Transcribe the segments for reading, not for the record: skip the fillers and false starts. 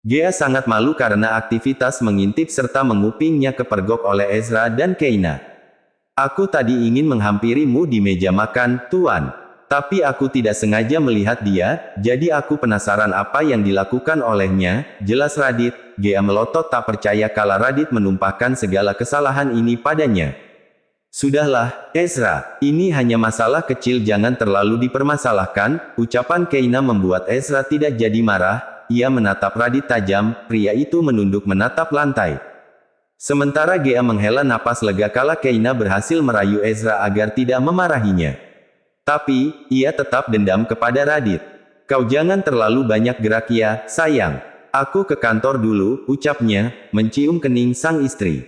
Gea sangat malu karena aktivitas mengintip serta mengupingnya kepergok oleh Ezra dan Keina. Aku tadi ingin menghampirimu di meja makan, Tuan. Tapi aku tidak sengaja melihat dia, jadi aku penasaran apa yang dilakukan olehnya. Jelas Radit. Gea melotot tak percaya kala Radit menumpahkan segala kesalahan ini padanya. Sudahlah, Ezra, ini hanya masalah kecil, jangan terlalu dipermasalahkan. Ucapan Keina membuat Ezra tidak jadi marah. Ia menatap Radit tajam, pria itu menunduk menatap lantai. Sementara Gea menghela napas lega kala Keina berhasil merayu Ezra agar tidak memarahinya. Tapi, ia tetap dendam kepada Radit. Kau jangan terlalu banyak gerak ya, sayang. Aku ke kantor dulu, ucapnya, mencium kening sang istri.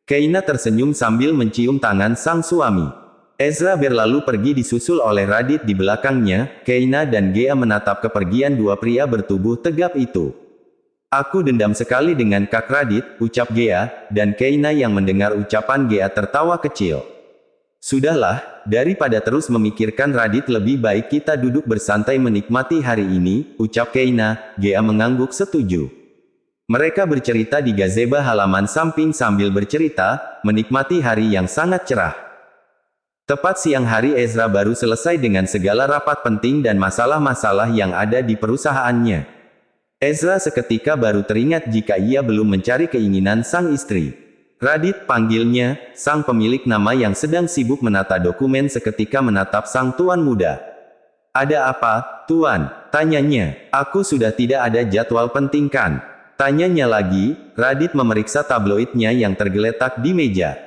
Keina tersenyum sambil mencium tangan sang suami. Ezra berlalu pergi disusul oleh Radit di belakangnya. Keina dan Gea menatap kepergian dua pria bertubuh tegap itu. Aku dendam sekali dengan Kak Radit, ucap Gea, dan Keina yang mendengar ucapan Gea tertawa kecil. Sudahlah, daripada terus memikirkan Radit lebih baik kita duduk bersantai menikmati hari ini, ucap Keina. Gea mengangguk setuju. Mereka bercerita di gazebo halaman samping sambil bercerita, menikmati hari yang sangat cerah. Tepat siang hari Ezra baru selesai dengan segala rapat penting dan masalah-masalah yang ada di perusahaannya. Ezra seketika baru teringat jika ia belum mencari keinginan sang istri. Radit, panggilnya, sang pemilik nama yang sedang sibuk menata dokumen seketika menatap sang tuan muda. Ada apa, Tuan? Tanyanya. Aku sudah tidak ada jadwal penting kan? Tanyanya lagi. Radit memeriksa tabloidnya yang tergeletak di meja.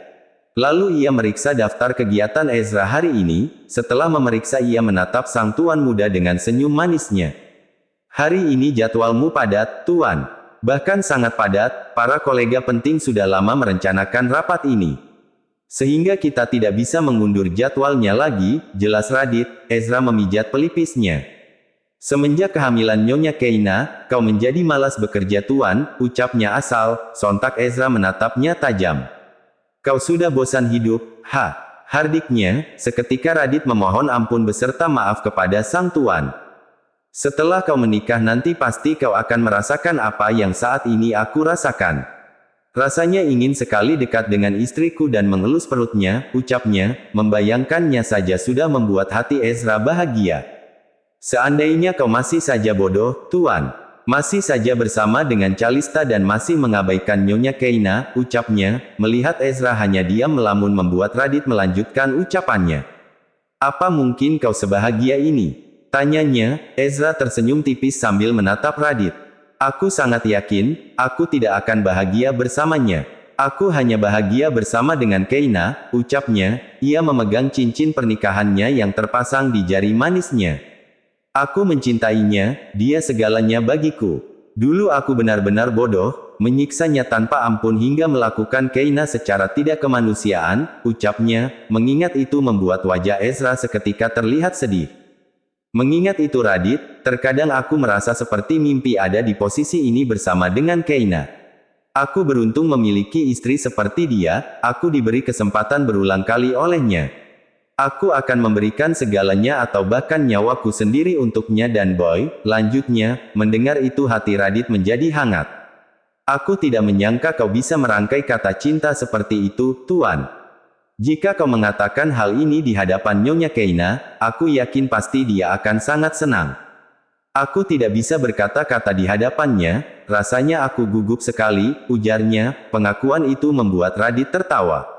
Lalu ia meriksa daftar kegiatan Ezra hari ini. Setelah memeriksa ia menatap sang tuan muda dengan senyum manisnya. Hari ini jadwalmu padat, Tuan. Bahkan sangat padat, para kolega penting sudah lama merencanakan rapat ini. Sehingga kita tidak bisa mengundur jadwalnya lagi, jelas Radit. Ezra memijat pelipisnya. Semenjak kehamilan Nyonya Keina, kau menjadi malas bekerja Tuan, ucapnya asal. Sontak Ezra menatapnya tajam. Kau sudah bosan hidup, hardiknya. Seketika Radit memohon ampun beserta maaf kepada sang tuan. Setelah kau menikah nanti pasti kau akan merasakan apa yang saat ini aku rasakan. Rasanya ingin sekali dekat dengan istriku dan mengelus perutnya, ucapnya, membayangkannya saja sudah membuat hati Ezra bahagia. Seandainya kau masih saja bodoh, Tuan. Masih saja bersama dengan Calista dan masih mengabaikan Nyonya Keina, ucapnya, melihat Ezra hanya diam melamun membuat Radit melanjutkan ucapannya. Apa mungkin kau sebahagia ini? Tanyanya. Ezra tersenyum tipis sambil menatap Radit. Aku sangat yakin, aku tidak akan bahagia bersamanya. Aku hanya bahagia bersama dengan Keina, ucapnya. Ia memegang cincin pernikahannya yang terpasang di jari manisnya. Aku mencintainya, dia segalanya bagiku. Dulu aku benar-benar bodoh, menyiksanya tanpa ampun hingga melakukan Keina secara tidak kemanusiaan, ucapnya. Mengingat itu membuat wajah Ezra seketika terlihat sedih. Mengingat itu Radit, terkadang aku merasa seperti mimpi ada di posisi ini bersama dengan Keina. Aku beruntung memiliki istri seperti dia, aku diberi kesempatan berulang kali olehnya. Aku akan memberikan segalanya atau bahkan nyawaku sendiri untuknya dan Boy, lanjutnya. Mendengar itu hati Radit menjadi hangat. Aku tidak menyangka kau bisa merangkai kata cinta seperti itu, Tuan. Jika kau mengatakan hal ini di hadapan Nyonya Keina, aku yakin pasti dia akan sangat senang. Aku tidak bisa berkata-kata di hadapannya, rasanya aku gugup sekali, ujarnya. Pengakuan itu membuat Radit tertawa.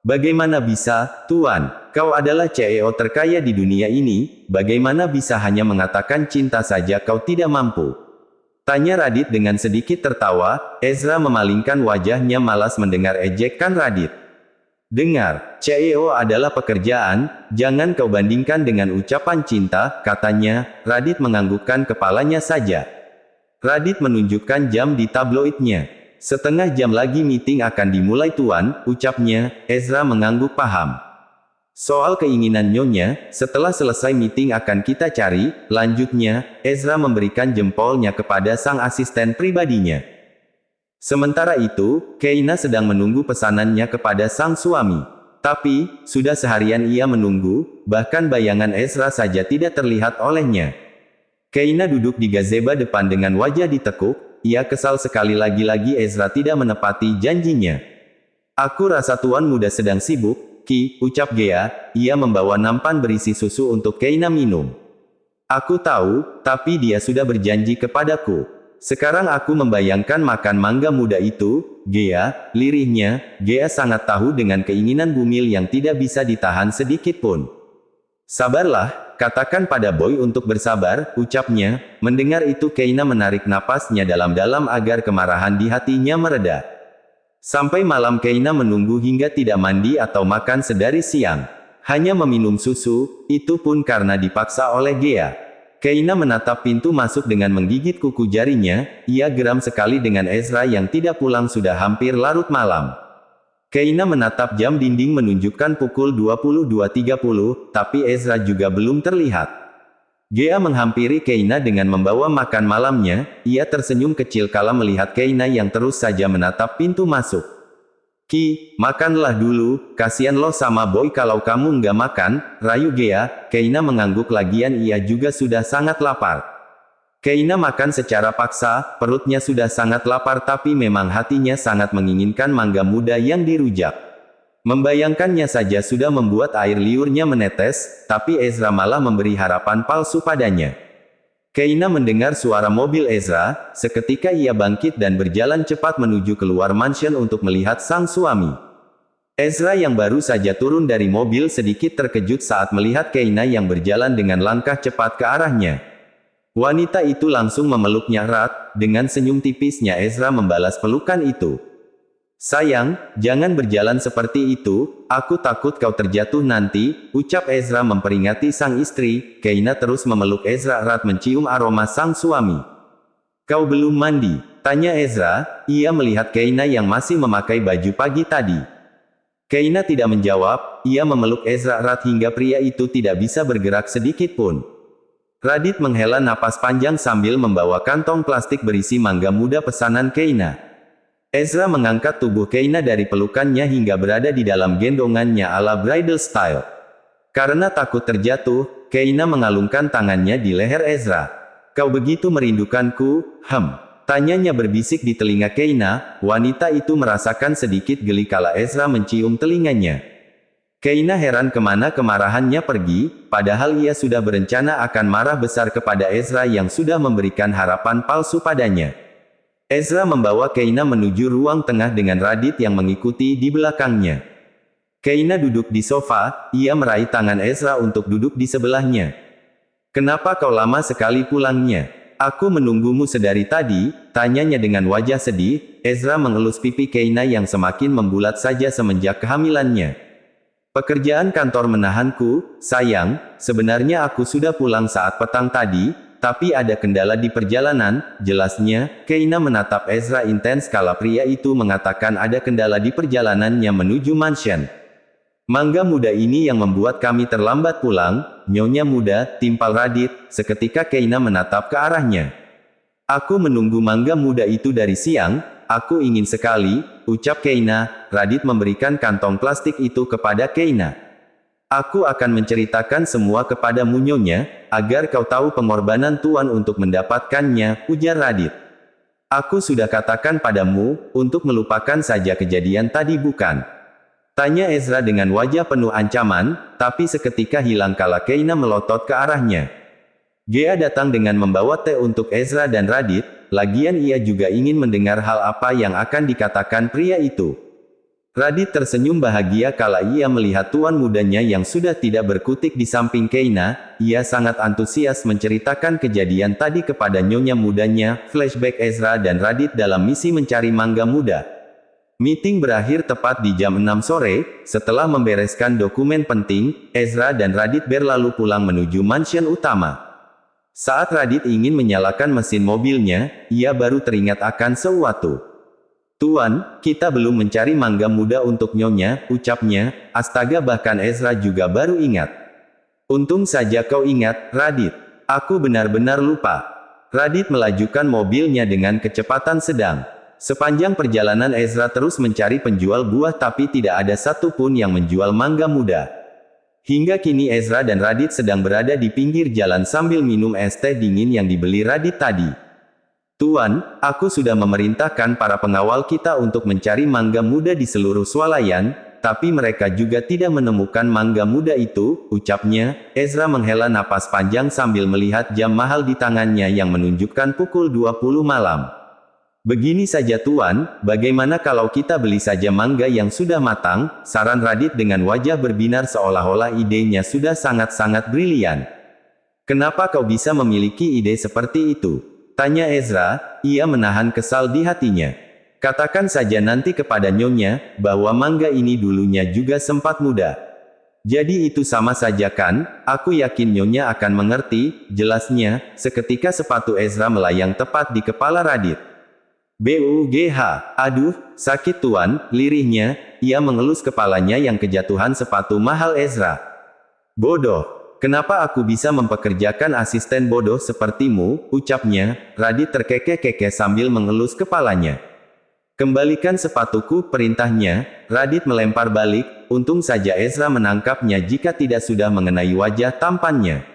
Bagaimana bisa, Tuan? Kau adalah CEO terkaya di dunia ini, bagaimana bisa hanya mengatakan cinta saja kau tidak mampu? Tanya Radit dengan sedikit tertawa. Ezra memalingkan wajahnya malas mendengar ejekan Radit. Dengar, CEO adalah pekerjaan, jangan kau bandingkan dengan ucapan cinta, katanya. Radit menganggukkan kepalanya saja. Radit menunjukkan jam di tabloidnya. Setengah jam lagi meeting akan dimulai Tuan, ucapnya. Ezra mengangguk paham. Soal keinginan Nyonya, setelah selesai meeting akan kita cari, lanjutnya. Ezra memberikan jempolnya kepada sang asisten pribadinya. Sementara itu, Keina sedang menunggu pesanannya kepada sang suami. Tapi, sudah seharian ia menunggu, bahkan bayangan Ezra saja tidak terlihat olehnya. Keina duduk di gazebo depan dengan wajah ditekuk. ia kesal sekali lagi-lagi Ezra tidak menepati janjinya. Aku rasa tuan muda sedang sibuk, Ki, ucap Gea, ia membawa nampan berisi susu untuk Keina minum. Aku tahu, tapi dia sudah berjanji kepadaku. Sekarang aku membayangkan makan mangga muda itu, Gea, lirihnya. Gea sangat tahu dengan keinginan Bumil yang tidak bisa ditahan sedikit pun. Sabarlah, katakan pada Boy untuk bersabar, ucapnya. Mendengar itu Keina menarik napasnya dalam-dalam agar kemarahan di hatinya mereda. Sampai malam Keina menunggu hingga tidak mandi atau makan sedari siang. Hanya meminum susu, itu pun karena dipaksa oleh Gea. Keina menatap pintu masuk dengan menggigit kuku jarinya, ia geram sekali dengan Ezra yang tidak pulang sudah hampir larut malam. Keina menatap jam dinding menunjukkan pukul 22.30, tapi Ezra juga belum terlihat. Gea menghampiri Keina dengan membawa makan malamnya, ia tersenyum kecil kala melihat Keina yang terus saja menatap pintu masuk. Ki, makanlah dulu, kasihan lo sama Boy kalau kamu nggak makan, rayu Gea. Keina mengangguk lagian ia juga sudah sangat lapar. Keina makan secara paksa, perutnya sudah sangat lapar tapi memang hatinya sangat menginginkan mangga muda yang dirujak. Membayangkannya saja sudah membuat air liurnya menetes, tapi Ezra malah memberi harapan palsu padanya. Keina mendengar suara mobil Ezra, seketika ia bangkit dan berjalan cepat menuju keluar mansion untuk melihat sang suami. Ezra yang baru saja turun dari mobil sedikit terkejut saat melihat Keina yang berjalan dengan langkah cepat ke arahnya. Wanita itu langsung memeluknya erat, dengan senyum tipisnya Ezra membalas pelukan itu. Sayang, jangan berjalan seperti itu, aku takut kau terjatuh nanti, ucap Ezra memperingati sang istri. Keina terus memeluk Ezra erat mencium aroma sang suami. Kau belum mandi? Tanya Ezra, ia melihat Keina yang masih memakai baju pagi tadi. Keina tidak menjawab, ia memeluk Ezra erat hingga pria itu tidak bisa bergerak sedikit pun. Radit menghela napas panjang sambil membawa kantong plastik berisi mangga muda pesanan Keina. Ezra mengangkat tubuh Keina dari pelukannya hingga berada di dalam gendongannya ala bridal style. Karena takut terjatuh, Keina mengalungkan tangannya di leher Ezra. Kau begitu merindukanku, tanyanya berbisik di telinga Keina. Wanita itu merasakan sedikit geli kala Ezra mencium telinganya. Keina heran kemana kemarahannya pergi, padahal ia sudah berencana akan marah besar kepada Ezra yang sudah memberikan harapan palsu padanya. Ezra membawa Keina menuju ruang tengah dengan Radit yang mengikuti di belakangnya. Keina duduk di sofa, ia meraih tangan Ezra untuk duduk di sebelahnya. Kenapa kau lama sekali pulangnya? Aku menunggumu sedari tadi, tanyanya dengan wajah sedih. Ezra mengelus pipi Keina yang semakin membulat saja semenjak kehamilannya. Pekerjaan kantor menahanku, sayang, sebenarnya aku sudah pulang saat petang tadi, tapi ada kendala di perjalanan, jelasnya. Keina menatap Ezra intens kala pria itu mengatakan ada kendala di perjalanannya menuju mansion. Mangga muda ini yang membuat kami terlambat pulang, nyonya muda, timpal Radit. Seketika Keina menatap ke arahnya. Aku menunggu mangga muda itu dari siang, aku ingin sekali, ucap Keina. Radit memberikan kantong plastik itu kepada Keina. Aku akan menceritakan semua kepadamu nyonya, agar kau tahu pengorbanan Tuan untuk mendapatkannya, ujar Radit. Aku sudah katakan padamu, untuk melupakan saja kejadian tadi bukan? Tanya Ezra dengan wajah penuh ancaman, tapi seketika hilang kala Keina melotot ke arahnya. Gea datang dengan membawa teh untuk Ezra dan Radit, lagian ia juga ingin mendengar hal apa yang akan dikatakan pria itu. Radit tersenyum bahagia kala ia melihat tuan mudanya yang sudah tidak berkutik di samping Keina. Ia sangat antusias menceritakan kejadian tadi kepada nyonya mudanya. Flashback Ezra dan Radit dalam misi mencari mangga muda. Meeting berakhir tepat di jam 6 sore. Setelah membereskan dokumen penting, Ezra dan Radit berlalu pulang menuju mansion utama. Saat Radit ingin menyalakan mesin mobilnya, ia baru teringat akan sesuatu. Tuan, kita belum mencari mangga muda untuk nyonya, ucapnya. Astaga, bahkan Ezra juga baru ingat. Untung saja kau ingat, Radit. Aku benar-benar lupa. Radit melajukan mobilnya dengan kecepatan sedang. Sepanjang perjalanan Ezra terus mencari penjual buah tapi tidak ada satupun yang menjual mangga muda. Hingga kini Ezra dan Radit sedang berada di pinggir jalan sambil minum es teh dingin yang dibeli Radit tadi. Tuan, aku sudah memerintahkan para pengawal kita untuk mencari mangga muda di seluruh swalayan, tapi mereka juga tidak menemukan mangga muda itu, ucapnya. Ezra menghela napas panjang sambil melihat jam mahal di tangannya yang menunjukkan pukul 20 malam. Begini saja Tuan, bagaimana kalau kita beli saja mangga yang sudah matang, saran Radit dengan wajah berbinar seolah-olah idenya sudah sangat-sangat brilian. Kenapa kau bisa memiliki ide seperti itu? Tanya Ezra, ia menahan kesal di hatinya. Katakan saja nanti kepada Nyonya, bahwa mangga ini dulunya juga sempat muda. Jadi itu sama saja kan, aku yakin Nyonya akan mengerti, jelasnya. Seketika sepatu Ezra melayang tepat di kepala Radit. BUGH, aduh, sakit Tuan, lirihnya, ia mengelus kepalanya yang kejatuhan sepatu mahal Ezra. Bodoh. Kenapa aku bisa mempekerjakan asisten bodoh sepertimu, ucapnya. Radit terkekeh-kekeh sambil mengelus kepalanya. Kembalikan sepatuku, perintahnya. Radit melempar balik, untung saja Ezra menangkapnya jika tidak sudah mengenai wajah tampannya.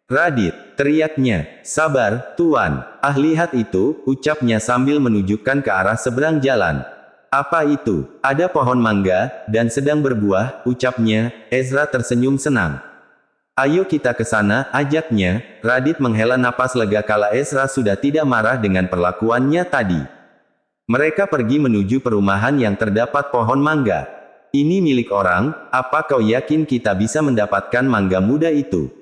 Radit, teriaknya, sabar, Tuan. Ah lihat itu, ucapnya sambil menunjukkan ke arah seberang jalan. Apa itu? Ada pohon mangga, dan sedang berbuah, ucapnya. Ezra tersenyum senang. Ayo kita ke sana, ajaknya. Radit menghela napas lega kala Ezra sudah tidak marah dengan perlakuannya tadi. Mereka pergi menuju perumahan yang terdapat pohon mangga. Ini milik orang, apa kau yakin kita bisa mendapatkan mangga muda itu?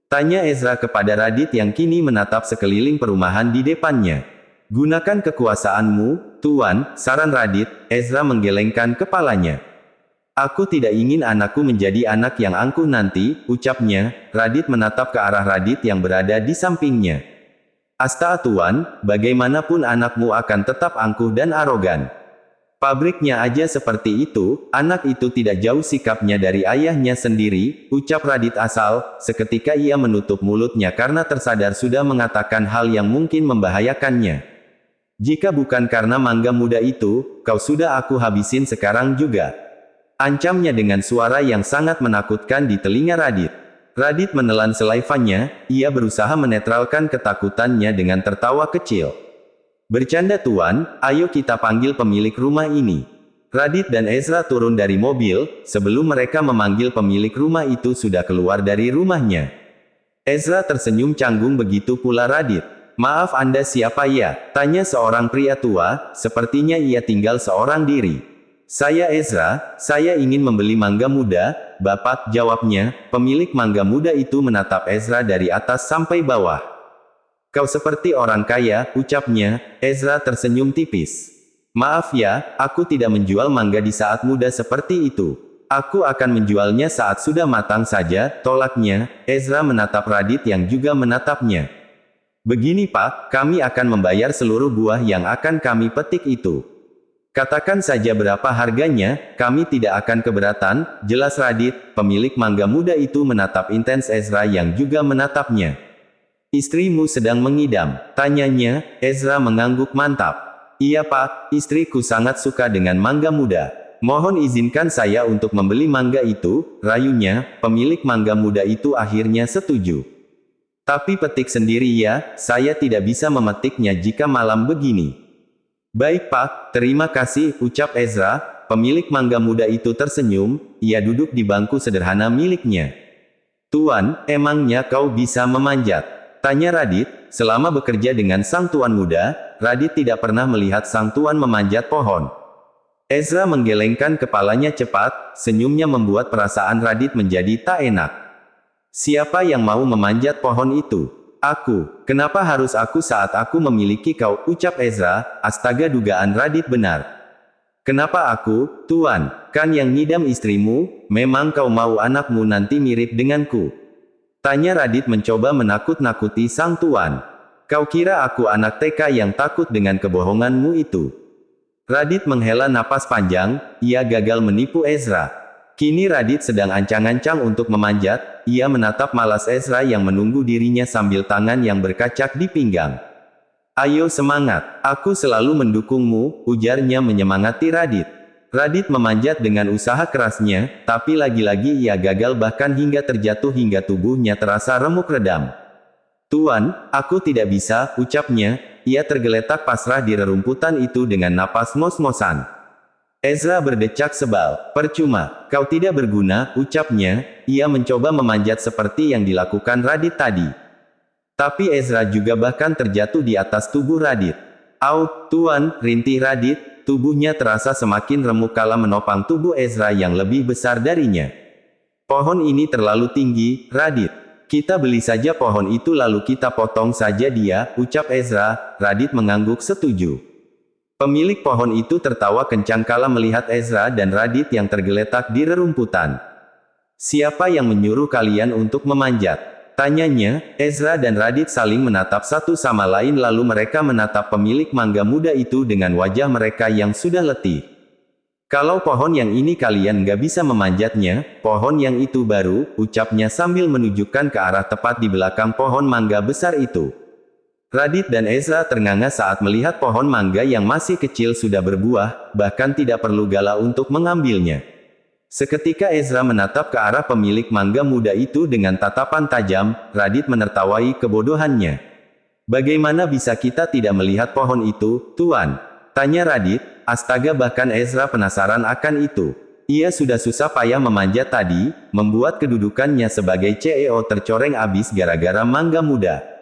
Tanya Ezra kepada Radit yang kini menatap sekeliling perumahan di depannya. Gunakan kekuasaanmu, Tuan, saran Radit. Ezra menggelengkan kepalanya. Aku tidak ingin anakku menjadi anak yang angkuh nanti, ucapnya. Radit menatap ke arah Radit yang berada di sampingnya. Asta Tuan, bagaimanapun anakmu akan tetap angkuh dan arogan. Pabriknya aja seperti itu, anak itu tidak jauh sikapnya dari ayahnya sendiri, ucap Radit asal. Seketika ia menutup mulutnya karena tersadar sudah mengatakan hal yang mungkin membahayakannya. Jika bukan karena mangga muda itu, kau sudah aku habisin sekarang juga. Ancamnya dengan suara yang sangat menakutkan di telinga Radit. Radit menelan selaivannya, ia berusaha menetralkan ketakutannya dengan tertawa kecil. Bercanda Tuan, ayo kita panggil pemilik rumah ini. Radit dan Ezra turun dari mobil, sebelum mereka memanggil pemilik rumah itu sudah keluar dari rumahnya. Ezra tersenyum canggung begitu pula Radit. Maaf Anda siapa ya? Tanya seorang pria tua, sepertinya ia tinggal seorang diri. Saya Ezra, saya ingin membeli mangga muda, Bapak, jawabnya. Pemilik mangga muda itu menatap Ezra dari atas sampai bawah. Kau seperti orang kaya, ucapnya. Ezra tersenyum tipis. Maaf ya, aku tidak menjual mangga di saat muda seperti itu. Aku akan menjualnya saat sudah matang saja, tolaknya. Ezra menatap Radit yang juga menatapnya. Begini Pak, kami akan membayar seluruh buah yang akan kami petik itu. Katakan saja berapa harganya, kami tidak akan keberatan, jelas Radit. Pemilik mangga muda itu menatap intens Ezra yang juga menatapnya. Istrimu sedang mengidam, tanyanya. Ezra mengangguk mantap. Iya Pak, istriku sangat suka dengan mangga muda. Mohon izinkan saya untuk membeli mangga itu, rayunya. Pemilik mangga muda itu akhirnya setuju. Tapi petik sendiri ya, saya tidak bisa memetiknya jika malam begini. Baik Pak, terima kasih, ucap Ezra. Pemilik mangga muda itu tersenyum, ia duduk di bangku sederhana miliknya. Tuan, emangnya kau bisa memanjat? Tanya Radit. Selama bekerja dengan sang tuan muda, Radit tidak pernah melihat sang tuan memanjat pohon. Ezra menggelengkan kepalanya cepat, senyumnya membuat perasaan Radit menjadi tak enak. Siapa yang mau memanjat pohon itu? Aku, kenapa harus aku saat aku memiliki kau, ucap Ezra. Astaga, dugaan Radit benar. Kenapa aku, Tuan? Kan yang ngidam istrimu, memang kau mau anakmu nanti mirip denganku? Tanya Radit mencoba menakut-nakuti sang tuan. Kau kira aku anak TK yang takut dengan kebohonganmu itu? Radit menghela napas panjang, ia gagal menipu Ezra. Kini Radit sedang ancang-ancang untuk memanjat, ia menatap malas Ezra yang menunggu dirinya sambil tangan yang berkacak di pinggang. Ayo semangat, aku selalu mendukungmu, ujarnya menyemangati Radit. Radit memanjat dengan usaha kerasnya, tapi lagi-lagi ia gagal bahkan hingga terjatuh hingga tubuhnya terasa remuk redam. Tuan, aku tidak bisa, ucapnya. Ia tergeletak pasrah di rerumputan itu dengan napas ngos-ngosan. Ezra berdecak sebal. Percuma, kau tidak berguna, ucapnya. Ia mencoba memanjat seperti yang dilakukan Radit tadi. Tapi Ezra juga bahkan terjatuh di atas tubuh Radit. Au, Tuan, rintih Radit, tubuhnya terasa semakin remuk kala menopang tubuh Ezra yang lebih besar darinya. Pohon ini terlalu tinggi, Radit. Kita beli saja pohon itu lalu kita potong saja dia, ucap Ezra. Radit mengangguk setuju. Pemilik pohon itu tertawa kencang kala melihat Ezra dan Radit yang tergeletak di rerumputan. Siapa yang menyuruh kalian untuk memanjat? Tanyanya. Ezra dan Radit saling menatap satu sama lain lalu mereka menatap pemilik mangga muda itu dengan wajah mereka yang sudah letih. Kalau pohon yang ini kalian nggak bisa memanjatnya, pohon yang itu baru, ucapnya sambil menunjukkan ke arah tepat di belakang pohon mangga besar itu. Radit dan Ezra ternganga saat melihat pohon mangga yang masih kecil sudah berbuah, bahkan tidak perlu Gala untuk mengambilnya. Seketika Ezra menatap ke arah pemilik mangga muda itu dengan tatapan tajam, Radit menertawai kebodohannya. Bagaimana bisa kita tidak melihat pohon itu, Tuan? Tanya Radit. Astaga, bahkan Ezra penasaran akan itu. Ia sudah susah payah memanjat tadi, membuat kedudukannya sebagai CEO tercoreng abis gara-gara mangga muda.